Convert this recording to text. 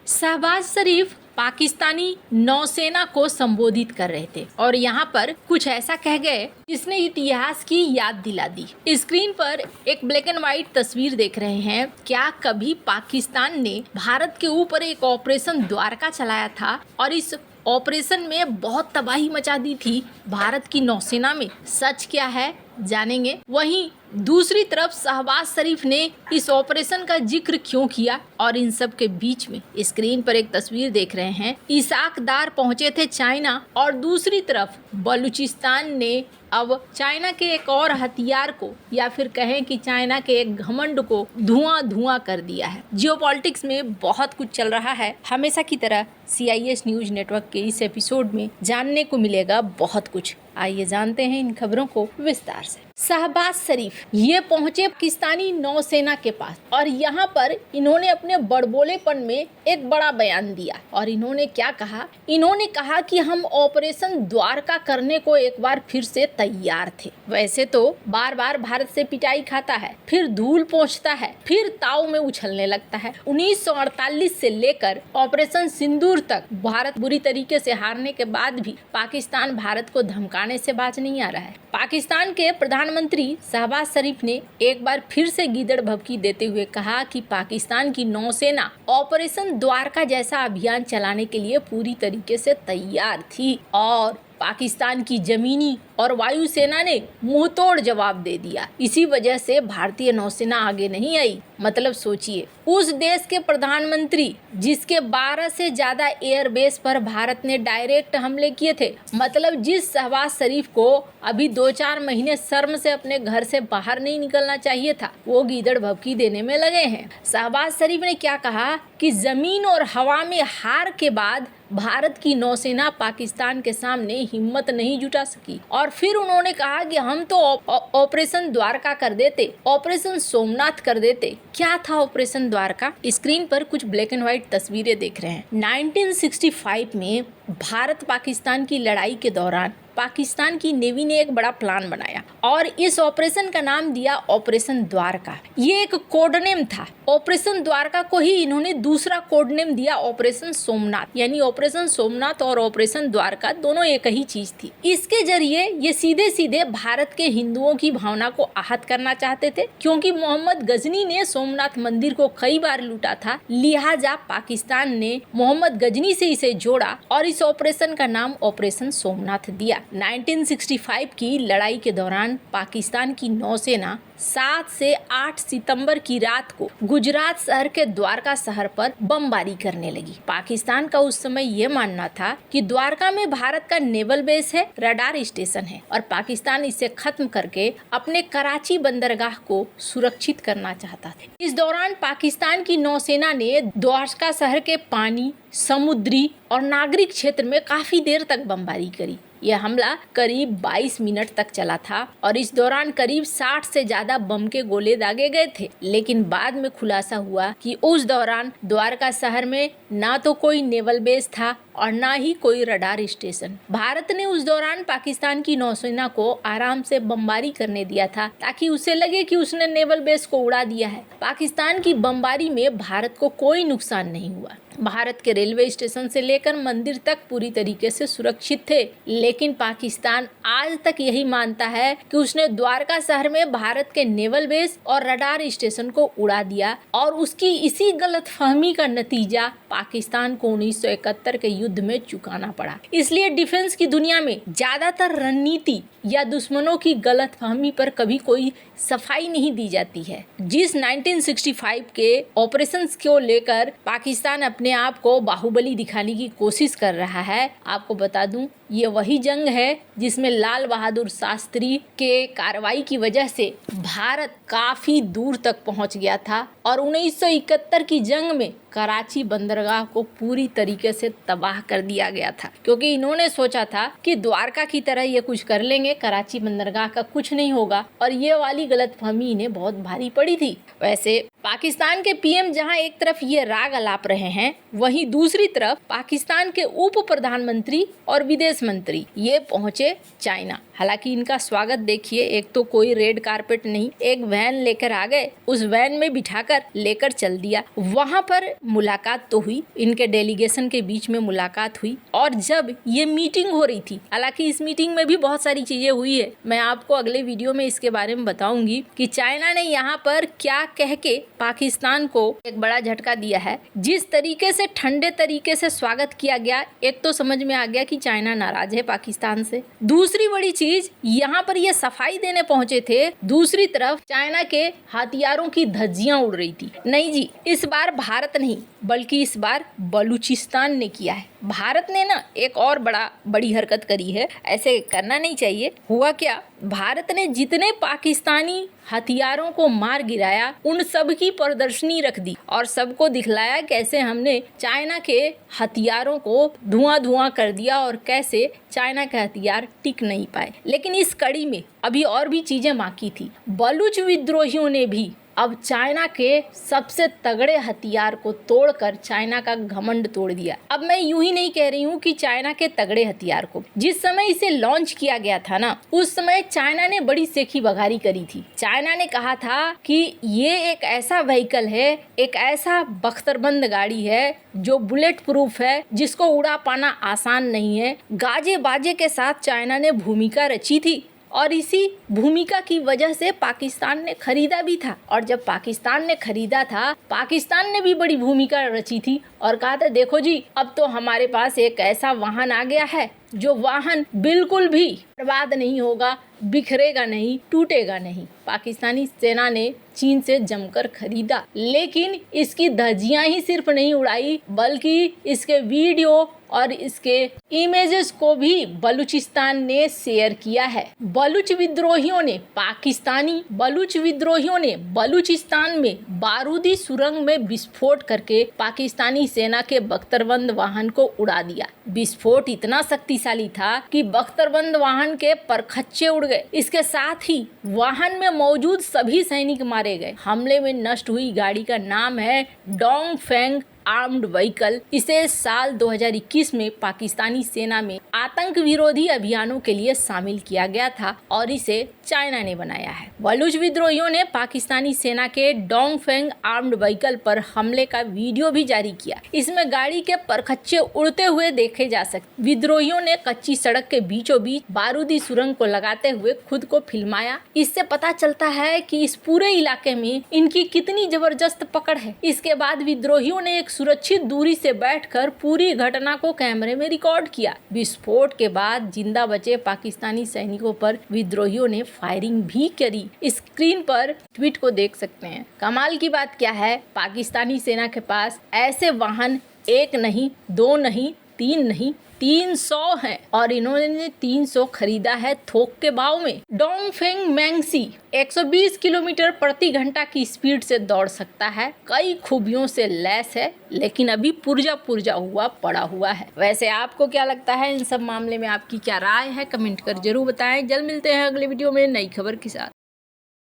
शहबाज शरीफ पाकिस्तानी नौसेना को संबोधित कर रहे थे और यहाँ पर कुछ ऐसा कह गए जिसने इतिहास की याद दिला दी। स्क्रीन पर एक ब्लैक एंड व्हाइट तस्वीर देख रहे हैं। क्या कभी पाकिस्तान ने भारत के ऊपर एक ऑपरेशन द्वारका चलाया था और इस ऑपरेशन में बहुत तबाही मचा दी थी भारत की नौसेना में? सच क्या है जानेंगे। वहीं दूसरी तरफ शहबाज शरीफ ने इस ऑपरेशन का जिक्र क्यों किया और इन सब के बीच में स्क्रीन पर एक तस्वीर देख रहे हैं। इसाक डार पहुंचे थे चाइना और दूसरी तरफ बलूचिस्तान ने अब चाइना के एक और हथियार को या फिर कहें कि चाइना के एक घमंड को धुआं कर दिया है। जियोपॉलिटिक्स में बहुत कुछ चल रहा है। हमेशा की तरह CIS न्यूज नेटवर्क के इस एपिसोड में जानने को मिलेगा बहुत कुछ। आइए जानते हैं इन खबरों को विस्तार से। शहबाज शरीफ ये पहुंचे पाकिस्तानी नौसेना के पास और यहाँ पर इन्होंने अपने बड़बोलेपन में एक बड़ा बयान दिया और इन्होंने क्या कहा? इन्होंने कहा कि हम ऑपरेशन द्वारका करने को एक बार फिर से तैयार थे। वैसे तो बार बार भारत से पिटाई खाता है, फिर धूल पोंछता है, फिर ताव में उछलने लगता है। 1948 से लेकर ऑपरेशन सिंदूर तक भारत बुरी तरीके से हारने के बाद भी पाकिस्तान भारत को धमकाने से बाज नहीं आ रहा है। पाकिस्तान के प्रधानमंत्री शहबाज शरीफ ने एक बार फिर से गीदड़ भभकी देते हुए कहा कि पाकिस्तान की नौसेना ऑपरेशन द्वारका जैसा अभियान चलाने के लिए पूरी तरीके से तैयार थी और पाकिस्तान की जमीनी और वायुसेना ने मुंहतोड़ जवाब दे दिया। इसी वजह से भारतीय नौसेना आगे नहीं आई। मतलब सोचिए, उस देश के प्रधानमंत्री जिसके 12 से ज्यादा एयरबेस पर भारत ने डायरेक्ट हमले किए थे, मतलब जिस शहबाज शरीफ को अभी 2-4 महीने शर्म से अपने घर से बाहर नहीं निकलना चाहिए था, वो गीदड़ भभकी देने में लगे हैं। शहबाज शरीफ ने क्या कहा कि जमीन और हवा में हार के बाद भारत की नौसेना पाकिस्तान के सामने हिम्मत नहीं जुटा सकी और फिर उन्होंने कहा कि हम तो ऑपरेशन द्वारका कर देते, ऑपरेशन सोमनाथ कर देते। क्या था ऑपरेशन द्वारका? स्क्रीन पर कुछ ब्लैक एंड व्हाइट तस्वीरें देख रहे हैं। 1965 में भारत पाकिस्तान की लड़ाई के दौरान पाकिस्तान की नेवी ने एक बड़ा प्लान बनाया और इस ऑपरेशन का नाम दिया ऑपरेशन द्वारका। ये एक कोड नेम था। ऑपरेशन द्वारका को ही इन्होंने दूसरा कोड नेम दिया ऑपरेशन सोमनाथ, यानी ऑपरेशन सोमनाथ और ऑपरेशन द्वारका दोनों एक ही चीज थी। इसके जरिए ये सीधे सीधे भारत के हिंदुओं की भावना को आहत करना चाहते थे, क्योंकि मोहम्मद गजनी ने सोमनाथ मंदिर को कई बार लूटा था। लिहाजा पाकिस्तान ने मोहम्मद गजनी से इसे जोड़ा और इस ऑपरेशन का नाम ऑपरेशन सोमनाथ दिया। 1965 की लड़ाई के दौरान पाकिस्तान की नौसेना 7 से 8 सितंबर की रात को गुजरात शहर के द्वारका शहर पर बमबारी करने लगी। पाकिस्तान का उस समय ये मानना था कि द्वारका में भारत का नेवल बेस है, रडार स्टेशन है और पाकिस्तान इसे खत्म करके अपने कराची बंदरगाह को सुरक्षित करना चाहता था। इस दौरान पाकिस्तान की नौसेना ने द्वारका शहर के पानी, समुद्री और नागरिक क्षेत्र में काफी देर तक बमबारी करी। यह हमला करीब 22 मिनट तक चला था और इस दौरान करीब 60 से ज्यादा बम के गोले दागे गए थे। लेकिन बाद में खुलासा हुआ कि उस दौरान द्वारका शहर में ना तो कोई नेवल बेस था और ना ही कोई रडार स्टेशन। भारत ने उस दौरान पाकिस्तान की नौसेना को आराम से बमबारी करने दिया था ताकि उसे लगे कि उसने नेवल बेस को उड़ा दिया है। पाकिस्तान की बमबारी में भारत को कोई नुकसान नहीं हुआ। भारत के रेलवे स्टेशन से लेकर मंदिर तक पूरी तरीके से सुरक्षित थे। लेकिन पाकिस्तान आज तक यही मानता है कि उसने द्वारका शहर में भारत के नेवल बेस और रडार स्टेशन को उड़ा दिया और उसकी इसी गलतफहमी का नतीजा पाकिस्तान को 1971 के युद्ध में चुकाना पड़ा। इसलिए डिफेंस की दुनिया में ज्यादातर रणनीति या दुश्मनों की गलतफहमी पर कभी कोई सफाई नहीं दी जाती है। जिस 1965 के ऑपरेशंस को लेकर पाकिस्तान अपने आप को बाहुबली दिखाने की कोशिश कर रहा है, आपको बता दूं ये वही जंग है जिसमें लाल बहादुर शास्त्री के कार्रवाई की वजह से भारत काफी दूर तक पहुंच गया था और 1971 की जंग में कराची बंदरगाह को पूरी तरीके से तबाह कर दिया गया था, क्योंकि इन्होंने सोचा था कि द्वारका की तरह ये कुछ कर लेंगे, कराची बंदरगाह का कुछ नहीं होगा और ये वाली गलतफहमी इन्हें बहुत भारी पड़ी थी। वैसे पाकिस्तान के PM जहां एक तरफ ये राग अलाप रहे हैं, वहीं दूसरी तरफ पाकिस्तान के उप प्रधानमंत्री और विदेश विदेश मंत्री ये पहुंचे चाइना। हालांकि इनका स्वागत देखिए, एक तो कोई रेड कारपेट नहीं, एक वैन लेकर आ गए, उस वैन में बिठाकर लेकर चल दिया। वहां पर मुलाकात तो हुई, इनके डेलीगेशन के बीच में मुलाकात हुई। और जब ये मीटिंग हो रही थी, हालांकि इस मीटिंग में भी बहुत सारी चीजें हुई है, मैं आपको अगले वीडियो में इसके बारे में बताऊंगी कि चाइना ने यहाँ पर क्या कह के पाकिस्तान को एक बड़ा झटका दिया है। जिस तरीके से ठंडे तरीके से स्वागत किया गया, एक तो समझ में आ गया कि चाइना नाराज है पाकिस्तान से। दूसरी बड़ी चीज, यहाँ पर ये सफाई देने पहुंचे थे, दूसरी तरफ चाइना के हथियारों की धज्जियां उड़ रही थी। नहीं जी, इस बार भारत नहीं बल्कि इस बार बलूचिस्तान ने किया है। भारत ने ना एक और बड़ी हरकत करी है, ऐसे करना नहीं चाहिए। हुआ क्या, भारत ने जितने पाकिस्तानी हथियारों को मार गिराया उन सब की प्रदर्शनी रख दी और सबको दिखलाया कैसे हमने चाइना के हथियारों को धुआं कर दिया और कैसे चाइना के हथियार टिक नहीं पाए। लेकिन इस कड़ी में अभी और भी चीजें बाकी थी। बलूच विद्रोहियों ने भी अब चाइना के सबसे तगड़े हथियार को तोड़कर चाइना का घमंड तोड़ दिया। अब मैं यूं ही नहीं कह रही हूँ कि चाइना के तगड़े हथियार को, जिस समय इसे लॉन्च किया गया था ना, उस समय चाइना ने बड़ी सेखी बघारी करी थी। चाइना ने कहा था कि ये एक ऐसा व्हीकल है, एक ऐसा बख्तरबंद गाड़ी है जो बुलेट प्रूफ है, जिसको उड़ा पाना आसान नहीं है। गाजे बाजे के साथ चाइना ने भूमिका रची थी और इसी भूमिका की वजह से पाकिस्तान ने खरीदा भी था। और जब पाकिस्तान ने खरीदा था, पाकिस्तान ने भी बड़ी भूमिका रची थी और कहा था देखो जी, अब तो हमारे पास एक ऐसा वाहन आ गया है जो वाहन बिल्कुल भी बर्बाद नहीं होगा, बिखरेगा नहीं, टूटेगा नहीं। पाकिस्तानी सेना ने चीन से जमकर खरीदा, लेकिन इसकी धज्जियां ही सिर्फ नहीं उड़ाई बल्कि इसके वीडियो और इसके इमेजेस को भी बलूचिस्तान ने शेयर किया है। बलूच विद्रोहियों ने बलूचिस्तान में बारूदी सुरंग में विस्फोट करके पाकिस्तानी सेना के बख्तरबंद वाहन को उड़ा दिया। विस्फोट इतना शक्तिशाली था कि बख्तरबंद वाहन के परखच्चे उड़ गए। इसके साथ ही वाहन में मौजूद सभी सैनिक मारे गए। हमले में नष्ट हुई गाड़ी का नाम है डोंगफेंग आर्म्ड व्हीकल। इसे साल 2021 में पाकिस्तानी सेना में आतंक विरोधी अभियानों के लिए शामिल किया गया था और इसे चाइना ने बनाया है। बलूच विद्रोहियों ने पाकिस्तानी सेना के डोंगफेंग आर्म्ड व्हीकल पर हमले का वीडियो भी जारी किया। इसमें गाड़ी के परखच्चे उड़ते हुए देखे जा सकते। विद्रोहियों ने कच्ची सड़क के बीचों बीच बारूदी सुरंग को लगाते हुए खुद को फिल्माया। इससे पता चलता है कि इस पूरे इलाके में इनकी कितनी जबरदस्त पकड़ है। इसके बाद विद्रोहियों ने एक सुरक्षित दूरी से बैठकर पूरी घटना को कैमरे में रिकॉर्ड किया। विस्फोट के बाद जिंदा बचे पाकिस्तानी सैनिकों पर विद्रोहियों ने फायरिंग भी करी। स्क्रीन पर ट्वीट को देख सकते हैं। कमाल की बात क्या है, पाकिस्तानी सेना के पास ऐसे वाहन एक नहीं, दो नहीं, तीन नहीं, 300 है और इन्होंने 300 खरीदा है थोक के भाव में। डोंगफेंग मैंगसी 120 किलोमीटर प्रति घंटा की स्पीड से दौड़ सकता है, कई खूबियों से लैस है, लेकिन अभी पुर्जा हुआ पड़ा हुआ है। वैसे आपको क्या लगता है इन सब मामले में, आपकी क्या राय है, कमेंट कर जरूर बताएं। जल्द मिलते हैं अगले वीडियो में नई खबर के साथ।